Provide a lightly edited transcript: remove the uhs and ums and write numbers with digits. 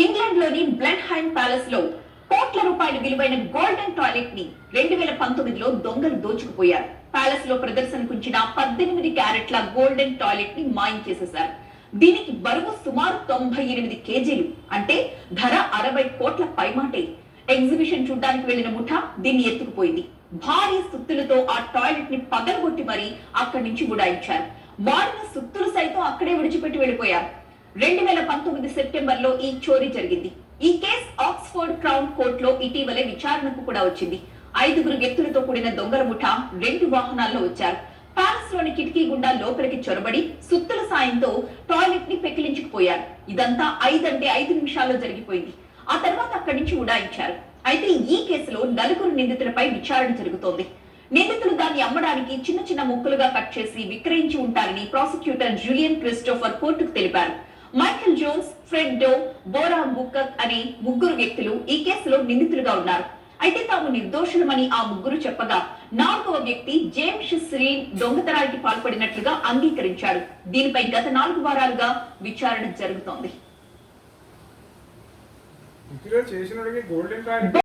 England లోని బ్లెండ్హైమ్ palace లో కోట్ల రూపాయల విలువైన గోల్డెన్ టాయిలెట్ ని 2019లో దొంగలు దోచుకుపోయారు. ప్యాలెస్ లో ప్రదర్శనకుంచిన 18 క్యారెట్ల గోల్డెన్ టాయిలెట్ ని మాయం చేసేశారు. దీనికి బరువు సుమారు 98 కేజీలు, అంటే ధర 60 కోట్ల పైమాటే. ఎగ్జిబిషన్ చూడడానికి వెళ్లిన ముఠా దీన్ని ఎత్తుకుపోయింది. భారీ సుత్తులతో ఆ టాయిలెట్ ని పగలగొట్టి మరీ అక్కడి నుంచి ఉడాయించారు. వాడిన సుత్తులు సైతం అక్కడే విడిచిపెట్టి వెళ్లిపోయారు. 2019 సెప్టెంబర్ లో ఈ చోరీ జరిగింది. ఈ కేసు ఆక్స్ఫర్డ్ క్రౌన్ కోర్టులో ఇటీవలే విచారణకు కూడా వచ్చింది. 5 వ్యక్తులతో కూడిన దొంగల ముఠా 2 వాహనాల్లో వచ్చారు. ప్యాలెస్ లోని కిటికీ గుండా లోపలికి చొరబడి సుత్తుల సాయంతో టాయిలెట్ ని పెకిలించుకుపోయారు. ఇదంతా 5 నిమిషాల్లో జరిగిపోయింది. ఆ తర్వాత అక్కడి నుంచి ఉడాయించారు. అయితే ఈ కేసులో 4 నిందితులపై విచారణ జరుగుతోంది. నిందితులు దాన్ని అమ్మడానికి చిన్న చిన్న ముక్కలుగా కట్ చేసి విక్రయించి ఉంటారని ప్రాసిక్యూటర్ జూలియన్ క్రిస్టోఫర్ కోర్టుకు తెలిపారు. Michael Jones, Fred Doe, Bora Bukak అనే 3 వ్యక్తులు ఈ కేసులో నిందితులుగా ఉన్నారు. అయితే తాము నిర్దోషులమని ఆ 3 చెప్పగా 4వ వ్యక్తి జేమ్స్ శ్రీన్ దొంగతనానికి పాల్పడినట్లుగా అంగీకరించాడు. దీనిపై గత 4 వారాలుగా విచారణ జరుగుతోంది.